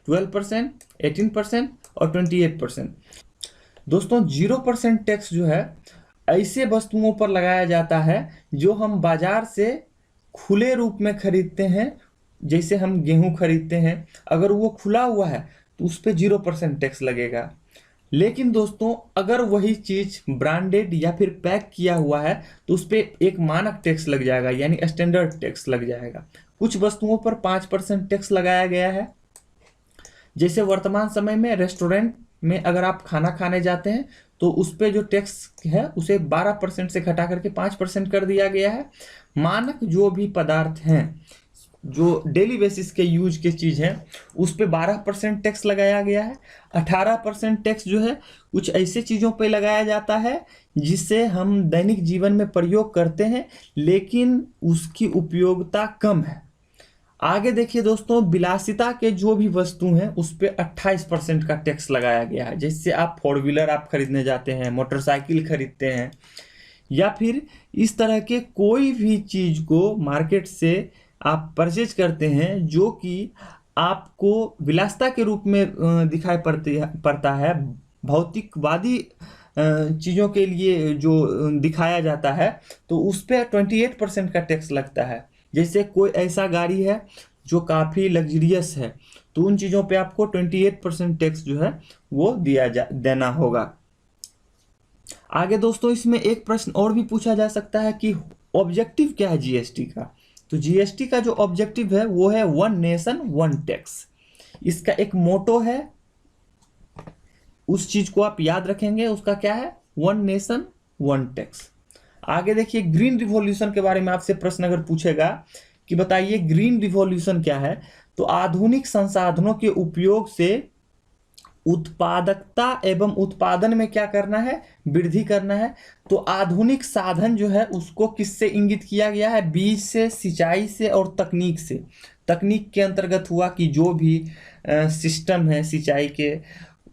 12%, 18% और 28%। दोस्तों 0% टैक्स जो है ऐसे वस्तुओं पर लगाया जाता है जो हम बाजार से खुले रूप में खरीदते हैं। जैसे हम गेहूं खरीदते हैं, अगर वो खुला हुआ है तो उस पर 0% टैक्स लगेगा। लेकिन दोस्तों अगर वही चीज ब्रांडेड या फिर पैक किया हुआ है तो उस पर एक मानक टैक्स लग जाएगा, यानी स्टैंडर्ड टैक्स लग जाएगा। कुछ वस्तुओं पर 5% टैक्स लगाया गया है। जैसे वर्तमान समय में रेस्टोरेंट में अगर आप खाना खाने जाते हैं तो उस पे जो टैक्स है उसे 12% से घटा करके 5% कर दिया गया है। मानक जो भी पदार्थ हैं, जो डेली बेसिस के यूज के चीज़ हैं, उस पे 12% टैक्स लगाया गया है। 18% टैक्स जो है कुछ ऐसे चीज़ों पे लगाया जाता है जिससे हम दैनिक जीवन में प्रयोग करते हैं लेकिन उसकी उपयोगिता कम है। आगे देखिए दोस्तों, विलासिता के जो भी वस्तु हैं उस पे 28% का टैक्स लगाया गया है। जैसे आप 4 व्हीलर आप खरीदने जाते हैं, मोटरसाइकिल खरीदते हैं, या फिर इस तरह के कोई भी चीज़ को मार्केट से आप परचेज करते हैं जो कि आपको विलासिता के रूप में दिखाई पड़ता है, भौतिकवादी चीज़ों के लिए जो दिखाया जाता है, तो उस पर 28% का टैक्स लगता है। जैसे कोई ऐसा गाड़ी है जो काफ़ी लग्जरियस है, तो उन चीज़ों पे आपको 28% टैक्स जो है वो देना होगा। आगे दोस्तों, इसमें एक प्रश्न और भी पूछा जा सकता है कि ऑब्जेक्टिव क्या है जीएसटी का। तो जीएसटी का जो ऑब्जेक्टिव है वो है वन नेशन वन टैक्स। इसका एक मोटो है, उस चीज को आप याद रखेंगे, उसका क्या है, वन नेशन वन टैक्स। आगे देखिए, ग्रीन रिवॉल्यूशन के बारे में आपसे प्रश्न अगर पूछेगा कि बताइए ग्रीन रिवॉल्यूशन क्या है, तो आधुनिक संसाधनों के उपयोग से उत्पादकता एवं उत्पादन में क्या करना है, वृद्धि करना है। तो आधुनिक साधन जो है उसको किससे इंगित किया गया है, बीज से, सिंचाई से और तकनीक से। तकनीक के अंतर्गत हुआ कि जो भी सिस्टम है सिंचाई के,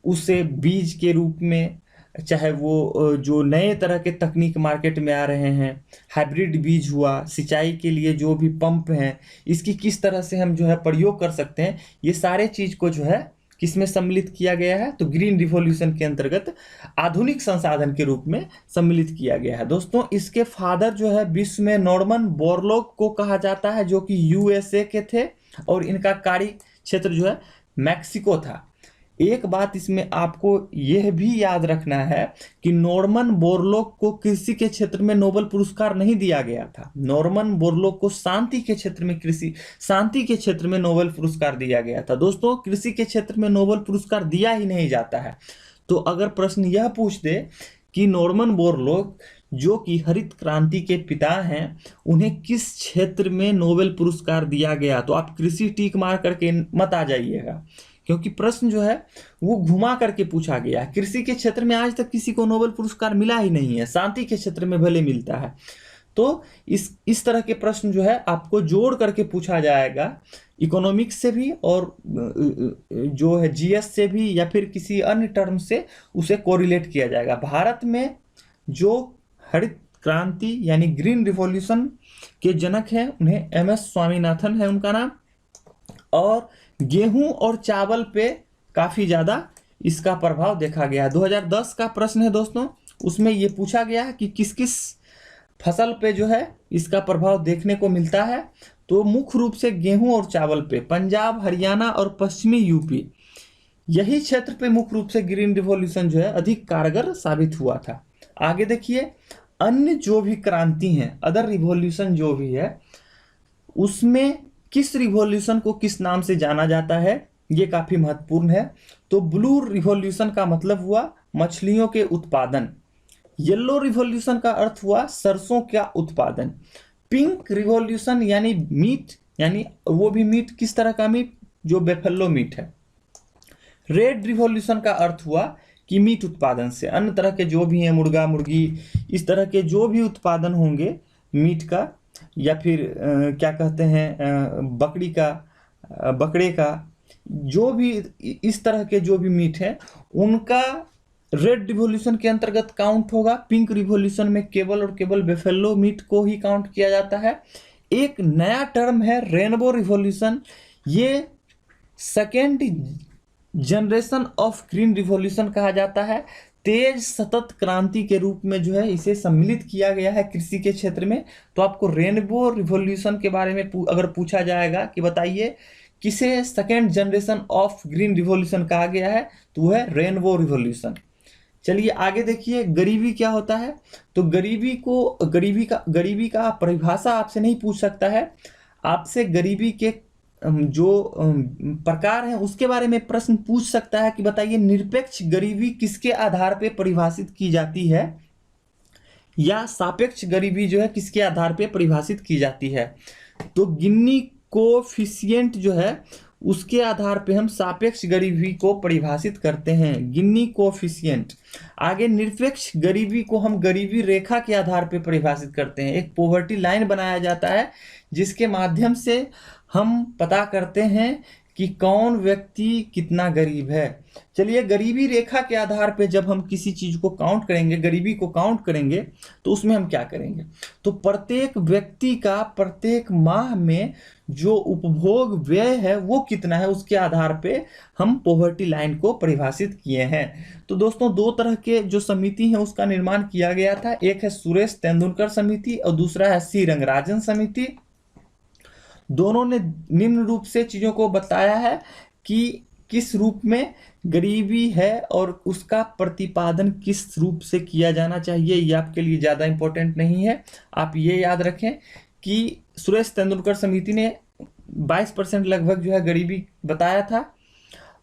उसे बीज के रूप में, चाहे वो जो नए तरह के तकनीक मार्केट में आ रहे हैं, हाइब्रिड बीज हुआ, सिंचाई के लिए जो भी पंप हैं, इसकी किस तरह से हम जो है प्रयोग कर सकते हैं, ये सारे चीज को जो है किसमें सम्मिलित किया गया है, तो ग्रीन रिवॉल्यूशन के अंतर्गत आधुनिक संसाधन के रूप में सम्मिलित किया गया है। दोस्तों, इसके फादर जो है विश्व में नॉर्मन बोरलॉग को कहा जाता है, जो कि यूएसए के थे, और इनका कार्य क्षेत्र जो है मैक्सिको था। एक बात इसमें आपको यह भी याद रखना है कि नॉर्मन बोरलॉग को कृषि के क्षेत्र में नोबेल पुरस्कार नहीं दिया गया था। नॉर्मन बोरलॉग को शांति के क्षेत्र में नोबेल पुरस्कार दिया गया था। दोस्तों, कृषि के क्षेत्र में नोबेल पुरस्कार दिया ही नहीं जाता है। तो अगर प्रश्न यह पूछ दे कि नॉर्मन बोरलॉग जो कि हरित क्रांति के पिता हैं, उन्हें किस क्षेत्र में नोबेल पुरस्कार दिया गया, तो आप कृषि टिक मार करके मत आ जाइएगा, क्योंकि प्रश्न जो है वो घुमा करके पूछा गया है। कृषि के क्षेत्र में आज तक किसी को नोबेल पुरस्कार मिला ही नहीं है, शांति के क्षेत्र में भले मिलता है। तो इस तरह के प्रश्न जो है आपको जोड़ करके पूछा जाएगा, इकोनॉमिक्स से भी और जो है जीएस से भी, या फिर किसी अन्य टर्म से उसे कोरिलेट किया जाएगा। भारत में जो हरित क्रांति यानी ग्रीन रिवॉल्यूशन के जनक हैं, उन्हें एमएस स्वामीनाथन है उनका नाम, और गेहूं और चावल पे काफी ज्यादा इसका प्रभाव देखा गया है। 2010 का प्रश्न है दोस्तों, उसमें ये पूछा गया है कि किस किस फसल पे जो है इसका प्रभाव देखने को मिलता है। तो मुख्य रूप से गेहूं और चावल पे पंजाब, हरियाणा और पश्चिमी यूपी, यही क्षेत्र पे मुख्य रूप से ग्रीन रिवॉल्यूशन जो है अधिक कारगर साबित हुआ था। आगे देखिए, अन्य जो भी क्रांति हैं, अदर रिवॉल्यूशन जो भी है, उसमें किस रिवॉल्यूशन को किस नाम से जाना जाता है, ये काफी महत्वपूर्ण है। तो ब्लू रिवॉल्यूशन का मतलब हुआ मछलियों के उत्पादन, येलो रिवॉल्यूशन का अर्थ हुआ सरसों का उत्पादन, पिंक रिवॉल्यूशन यानी मीट, यानी वो भी मीट किस तरह का मीट, जो बेफेलो मीट है। रेड रिवॉल्यूशन का अर्थ हुआ कि मीट उत्पादन से अन्य तरह के जो भी हैं, मुर्गा मुर्गी, इस तरह के जो भी उत्पादन होंगे मीट का, या फिर क्या कहते हैं बकरी का, बकरे का, जो भी इस तरह के जो भी मीट है, उनका रेड रिवॉल्यूशन के अंतर्गत काउंट होगा। पिंक रिवॉल्यूशन में केवल और केवल बेफेलो मीट को ही काउंट किया जाता है। एक नया टर्म है रेनबो रिवॉल्यूशन, ये second generation of green revolution कहा जाता है। तेज सतत क्रांति के रूप में जो है इसे सम्मिलित किया गया है कृषि के क्षेत्र में। तो आपको रेनबो रिवॉल्यूशन के बारे में अगर पूछा जाएगा कि बताइए किसे second generation of green revolution कहा गया है, तो वह है रेनबो रिवॉल्यूशन। चलिए आगे देखिए, गरीबी क्या होता है। तो गरीबी का परिभाषा आपसे नहीं पूछ सकता है, आपसे गरीबी के प्रकार हैं उसके बारे में प्रश्न पूछ सकता है कि बताइए निरपेक्ष गरीबी किसके आधार पे परिभाषित की जाती है, या सापेक्ष गरीबी जो है किसके आधार पे परिभाषित की जाती है। तो गिनी कोफिशिएंट जो है उसके आधार पे हम सापेक्ष गरीबी को परिभाषित करते हैं, गिनी कोफिशिएंट। आगे निरपेक्ष गरीबी को हम गरीबी रेखा के आधार पे परिभाषित करते हैं। एक पॉवर्टी लाइन बनाया जाता है जिसके माध्यम से हम पता करते हैं कि कौन व्यक्ति कितना गरीब है। चलिए गरीबी रेखा के आधार पे जब हम किसी चीज को काउंट करेंगे, गरीबी को काउंट करेंगे, तो उसमें हम क्या करेंगे, तो प्रत्येक व्यक्ति का प्रत्येक माह में जो उपभोग व्यय है वो कितना है उसके आधार पे हम पॉवर्टी लाइन को परिभाषित किए हैं। तो दोस्तों दो तरह के जो समिति है उसका निर्माण किया गया था, एक है सुरेश तेंदुलकर समिति और दूसरा है सी रंगराजन समिति। दोनों ने निम्न रूप से चीजों को बताया है कि किस रूप में गरीबी है और उसका प्रतिपादन किस रूप से किया जाना चाहिए। ये आपके लिए ज़्यादा इम्पोर्टेंट नहीं है, आप ये याद रखें कि सुरेश तेंदुलकर समिति ने 22% लगभग जो है गरीबी बताया था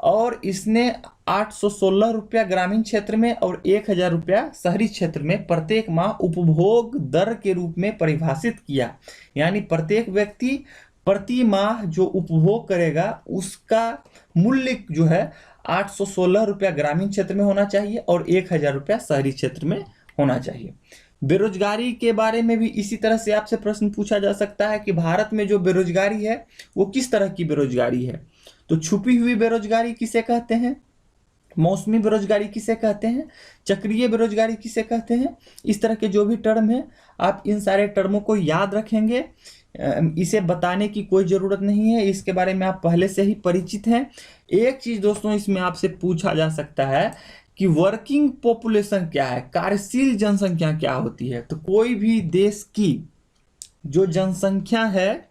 और इसने 816 रुपया ग्रामीण क्षेत्र में और 1000 रुपया शहरी क्षेत्र में प्रत्येक माह उपभोग दर के रूप में परिभाषित किया। यानी प्रत्येक व्यक्ति प्रति माह जो उपभोग करेगा उसका मूल्य जो है 816 रुपया ग्रामीण क्षेत्र में होना चाहिए और 1000 रुपया शहरी क्षेत्र में होना चाहिए। बेरोजगारी के बारे में भी इसी तरह से आपसे प्रश्न पूछा जा सकता है कि भारत में जो बेरोजगारी है वो किस तरह की बेरोजगारी है। तो छुपी हुई बेरोजगारी किसे कहते हैं, मौसमी बेरोजगारी किसे कहते हैं, चक्रीय बेरोजगारी किसे कहते हैं। इस तरह के जो भी टर्म है आप इन सारे टर्मों को याद रखेंगे, इसे बताने की कोई ज़रूरत नहीं है, इसके बारे में आप पहले से ही परिचित हैं। एक चीज़ दोस्तों इसमें आपसे पूछा जा सकता है कि वर्किंग पॉपुलेशन क्या है, कार्यशील जनसंख्या क्या होती है। तो कोई भी देश की जो जनसंख्या है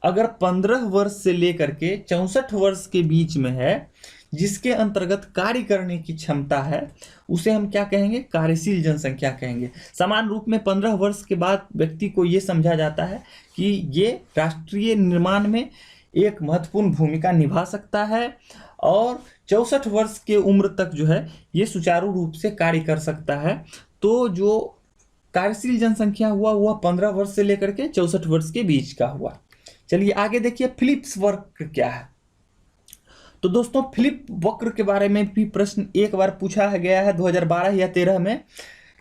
अगर 15 वर्ष से लेकर के 64 वर्ष के बीच में है, जिसके अंतर्गत कार्य करने की क्षमता है, उसे हम क्या कहेंगे, कार्यशील जनसंख्या कहेंगे। समान रूप में 15 वर्ष के बाद व्यक्ति को ये समझा जाता है कि ये राष्ट्रीय निर्माण में एक महत्वपूर्ण भूमिका निभा सकता है और 64 वर्ष के उम्र तक जो है ये सुचारू रूप से कार्य कर सकता है। तो जो कार्यशील जनसंख्या हुआ वह 15 वर्ष से लेकर के 64 वर्ष के बीच का हुआ। चलिए आगे देखिए फिलिप्स वक्र क्या है। तो दोस्तों फिलिप वक्र के बारे में भी प्रश्न एक बार पूछा गया है 2012 या 13 में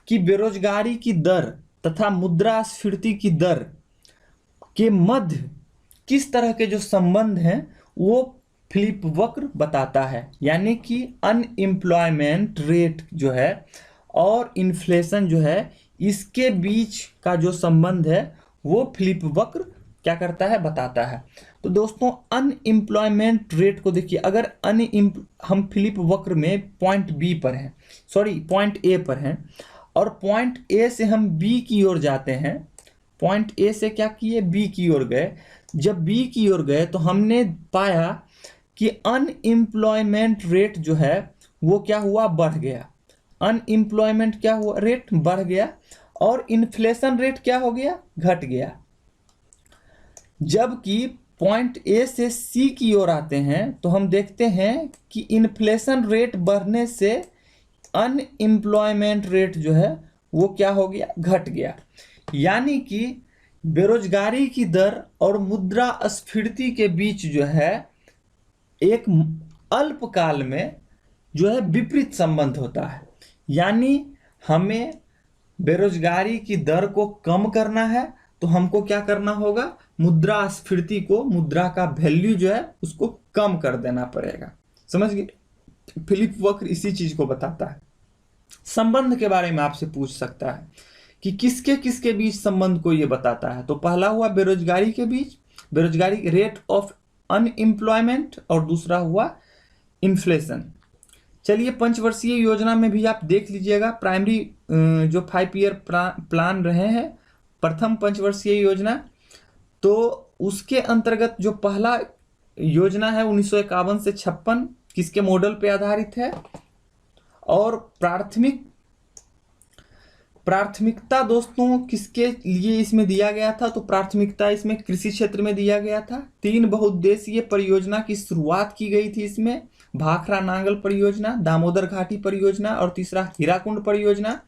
कि बेरोजगारी की दर तथा मुद्रास्फीति की दर के मध्य किस तरह के जो संबंध हैं वो फिलिप वक्र बताता है। यानी कि अनएम्प्लॉयमेंट रेट जो है और इन्फ्लेशन जो है इसके बीच का जो संबंध है वो फिलिप वक्र क्या करता है, बताता है। तो दोस्तों अनएम्प्लॉयमेंट रेट को देखिए, अगर हम फिलिप वक्र में पॉइंट बी पर हैं, सॉरी पॉइंट ए पर हैं और पॉइंट ए से हम बी की ओर जाते हैं, पॉइंट ए से क्या किए, बी की ओर गए। जब बी की ओर गए तो हमने पाया कि अनएम्प्लॉयमेंट रेट जो है वो क्या हुआ, बढ़ गया। अनएम्प्लॉयमेंट क्या हुआ, रेट बढ़ गया और इन्फ्लेशन रेट क्या हो गया, घट गया। जबकि पॉइंट ए से सी की ओर आते हैं तो हम देखते हैं कि इन्फ्लेशन रेट बढ़ने से अनएम्प्लॉयमेंट रेट जो है वो क्या हो गया, घट गया। यानी कि बेरोजगारी की दर और मुद्रास्फीति के बीच जो है एक अल्पकाल में जो है विपरीत संबंध होता है। यानी हमें बेरोजगारी की दर को कम करना है तो हमको क्या करना होगा, मुद्रास्फीति को, मुद्रा का वैल्यू जो है उसको कम कर देना पड़ेगा। समझ गए, फिलिप वक्र इसी चीज को बताता है। संबंध के बारे में आपसे पूछ सकता है कि किसके किसके बीच संबंध को ये बताता है। तो पहला हुआ बेरोजगारी के बीच, बेरोजगारी रेट ऑफ अनएम्प्लॉयमेंट, और दूसरा हुआ इन्फ्लेशन। चलिए पंचवर्षीय योजना में भी आप देख लीजिएगा, प्राइमरी जो 5 ईयर प्लान रहे हैं, प्रथम पंचवर्षीय योजना, तो उसके अंतर्गत जो पहला योजना है 1951 से 56 किसके मॉडल पे आधारित है, और प्राथमिक प्राथमिकता दोस्तों किसके लिए इसमें दिया गया था, तो प्राथमिकता इसमें कृषि क्षेत्र में दिया गया था। 3 बहुउद्देशीय परियोजना की शुरुआत की गई थी इसमें, भाखड़ा नांगल परियोजना, दामोदर घाटी परियोजना और तीसरा हीराकुंड परियोजना।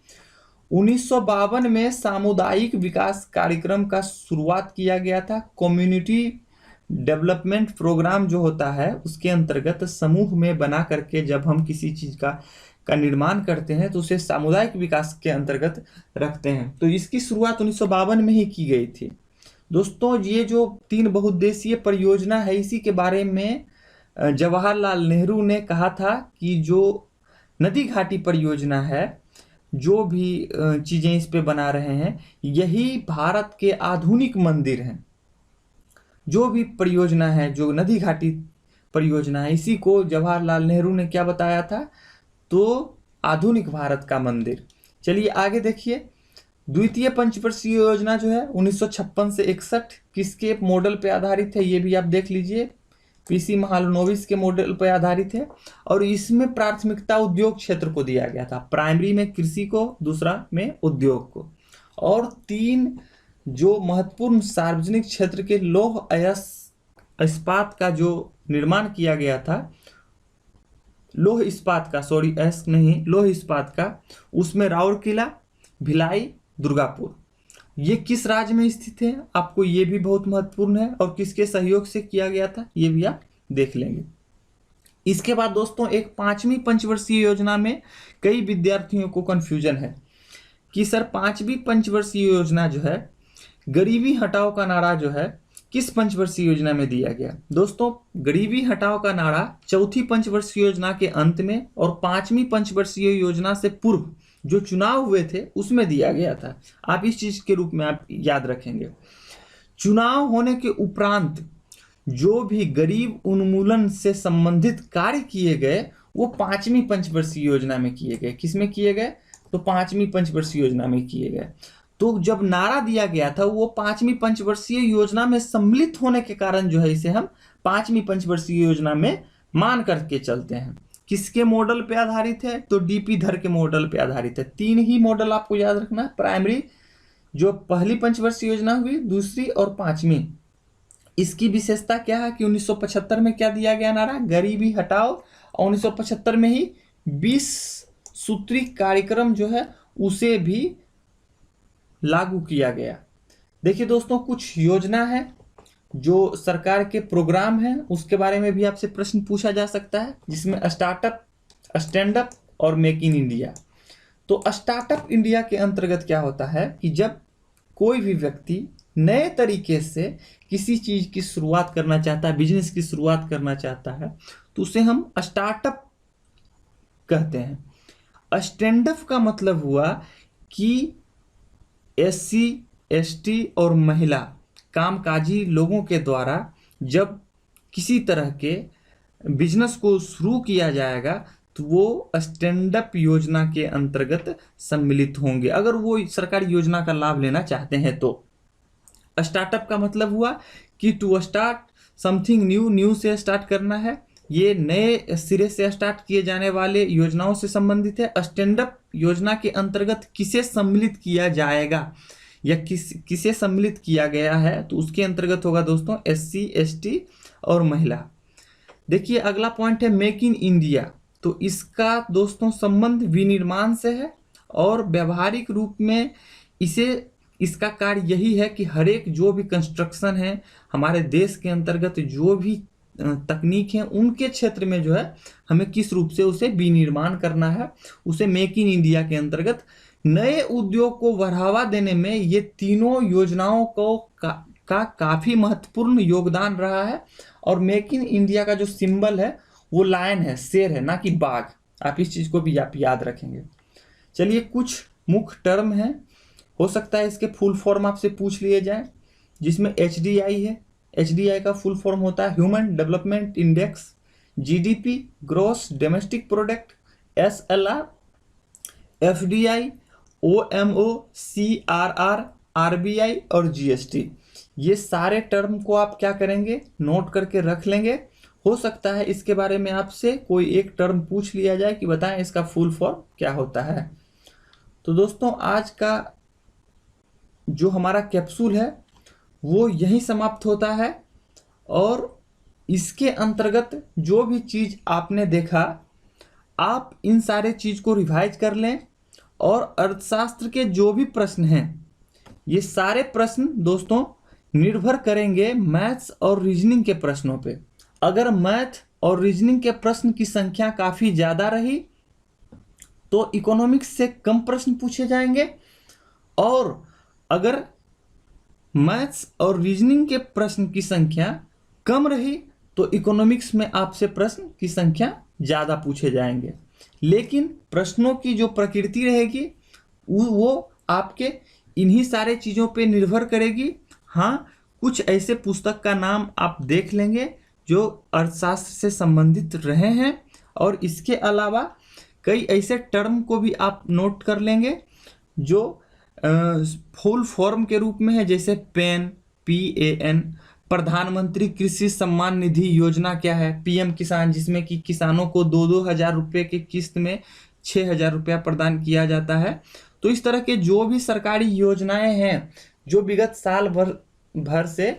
1952 में सामुदायिक विकास कार्यक्रम का शुरुआत किया गया था। कम्युनिटी डेवलपमेंट प्रोग्राम जो होता है उसके अंतर्गत समूह में बना करके जब हम किसी चीज का निर्माण करते हैं तो उसे सामुदायिक विकास के अंतर्गत रखते हैं। तो इसकी शुरुआत 1952 में ही की गई थी। दोस्तों ये जो 3 बहुउद्देशीय परियोजना है इसी के बारे में जवाहरलाल नेहरू ने कहा था कि जो नदी घाटी परियोजना है, जो भी चीजें इस पे बना रहे हैं, यही भारत के आधुनिक मंदिर हैं। जो भी परियोजना है, जो नदी घाटी परियोजना है, इसी को जवाहरलाल नेहरू ने क्या बताया था, तो आधुनिक भारत का मंदिर। चलिए आगे देखिए। द्वितीय पंचवर्षीय योजना जो है 1956 से 61 किसके मॉडल पे आधारित है, ये भी आप देख लीजिए। पीसी महालनोबिस के मॉडल पर आधारित है और इसमें प्राथमिकता उद्योग क्षेत्र को दिया गया था। प्राइमरी में कृषि को, दूसरा में उद्योग को, और 3 जो महत्वपूर्ण सार्वजनिक क्षेत्र के लौह इस्पात का जो निर्माण किया गया था, लौह इस्पात का, सॉरी एस नहीं, लौह इस्पात का, उसमें राउरकेला, भिलाई, दुर्गापुर, ये किस राज्य में स्थित है, आपको ये भी बहुत महत्वपूर्ण है, और किसके सहयोग से किया गया था ये भी आप देख लेंगे। इसके बाद दोस्तों एक 5वीं पंचवर्षीय योजना में कई विद्यार्थियों को कंफ्यूजन है कि सर 5वीं पंचवर्षीय योजना जो है, गरीबी हटाओ का नारा जो है, किस पंचवर्षीय योजना में दिया गया। दोस्तों गरीबी हटाओ का नारा 4थी पंचवर्षीय योजना के अंत में और 5वीं पंचवर्षीय योजना से पूर्व जो चुनाव हुए थे उसमें दिया गया था। आप इस चीज के रूप में आप याद रखेंगे। चुनाव होने के उपरांत जो भी गरीब उन्मूलन से संबंधित कार्य किए गए वो 5वीं पंचवर्षीय योजना में किए गए। किसमें किए गए, तो 5वीं पंचवर्षीय योजना में किए गए। तो जब नारा दिया गया था वो 5वीं पंचवर्षीय योजना में सम्मिलित होने के कारण जो है इसे हम 5वीं पंचवर्षीय योजना में मान करके चलते हैं। किसके मॉडल पे आधारित है, तो डीपी धर के मॉडल पे आधारित है। 3 ही मॉडल आपको याद रखना है, प्राइमरी जो पहली पंचवर्षीय योजना हुई, दूसरी और 5वीं। इसकी विशेषता क्या है कि 1975 में क्या दिया गया नारा, गरीबी हटाओ, और 1975 में ही 20 सूत्री कार्यक्रम जो है उसे भी लागू किया गया। देखिए दोस्तों कुछ योजना है जो सरकार के प्रोग्राम हैं, उसके बारे में भी आपसे प्रश्न पूछा जा सकता है, जिसमें स्टार्टअप, स्टैंड अप और मेक इन इंडिया। तो स्टार्टअप इंडिया के अंतर्गत क्या होता है कि जब कोई भी व्यक्ति नए तरीके से किसी चीज की शुरुआत करना चाहता है, बिजनेस की शुरुआत करना चाहता है, तो उसे हम स्टार्टअप कहते हैं। स्टैंड अप का मतलब हुआ कि SC, ST और महिला कामकाजी लोगों के द्वारा जब किसी तरह के बिजनेस को शुरू किया जाएगा तो वो स्टैंड अप योजना के अंतर्गत सम्मिलित होंगे, अगर वो सरकारी योजना का लाभ लेना चाहते हैं तो। स्टार्टअप का मतलब हुआ कि to start something new, new से स्टार्ट करना है, ये नए सिरे से स्टार्ट किए जाने वाले योजनाओं से संबंधित है। स्टैंड अप योजना के अंतर्गत किसे सम्मिलित किया जाएगा या किसे सम्मिलित किया गया है, तो उसके अंतर्गत होगा दोस्तों SC, ST और महिला। देखिए अगला पॉइंट है मेक इन इंडिया। तो इसका दोस्तों संबंध विनिर्माण से है और व्यवहारिक रूप में इसका कार्य यही है कि हर एक जो भी कंस्ट्रक्शन है हमारे देश के अंतर्गत, जो भी तकनीक है उनके क्षेत्र में जो है हमें किस रूप से उसे विनिर्माण करना है, उसे मेक इन इंडिया के अंतर्गत नए उद्योग को बढ़ावा देने में ये तीनों योजनाओं को का काफी महत्वपूर्ण योगदान रहा है। और मेक इन इंडिया का जो सिंबल है वो लायन है, शेर है, ना कि बाघ। आप इस चीज को भी आप याद रखेंगे। चलिए कुछ मुख्य टर्म है, हो सकता है इसके फुल फॉर्म आपसे पूछ लिए जाए, जिसमें HDI है। HDI का फुल फॉर्म होता है human development index, GDP gross domestic product, SLR, FDI, OMO, CRR, RBI और GST। ये सारे टर्म को आप क्या करेंगे, नोट करके रख लेंगे। हो सकता है इसके बारे में आपसे कोई एक टर्म पूछ लिया जाए कि बताएं इसका फुल फॉर्म क्या होता है। तो दोस्तों आज का जो हमारा कैप्सूल है वो यहीं समाप्त होता है। और इसके अंतर्गत जो भी चीज़ आपने देखा, आप इन सारे चीज़ को रिवाइज कर लें। और अर्थशास्त्र के जो भी प्रश्न हैं, ये सारे प्रश्न दोस्तों निर्भर करेंगे मैथ्स और रीजनिंग के प्रश्नों पे। अगर मैथ और रीजनिंग के प्रश्न की संख्या काफ़ी ज़्यादा रही तो इकोनॉमिक्स से कम प्रश्न पूछे जाएंगे, और अगर मैथ्स और रीजनिंग के प्रश्न की संख्या कम रही तो इकोनॉमिक्स में आपसे प्रश्न की संख्या ज़्यादा पूछे जाएंगे। लेकिन प्रश्नों की जो प्रकृति रहेगी वो आपके इन्हीं सारे चीज़ों पे निर्भर करेगी। हाँ, कुछ ऐसे पुस्तक का नाम आप देख लेंगे जो अर्थशास्त्र से संबंधित रहे हैं, और इसके अलावा कई ऐसे टर्म को भी आप नोट कर लेंगे जो फुल फॉर्म के रूप में है, जैसे PAN, प्रधानमंत्री कृषि सम्मान निधि योजना क्या है, PM किसान, जिसमें कि किसानों को 2-2 हज़ार रुपये की किस्त में 6,000 रुपया प्रदान किया जाता है। तो इस तरह के जो भी सरकारी योजनाएं हैं जो विगत साल भर से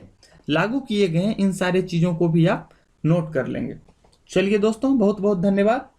लागू किए गए हैं, इन सारे चीज़ों को भी आप नोट कर लेंगे। चलिए दोस्तों, बहुत बहुत धन्यवाद।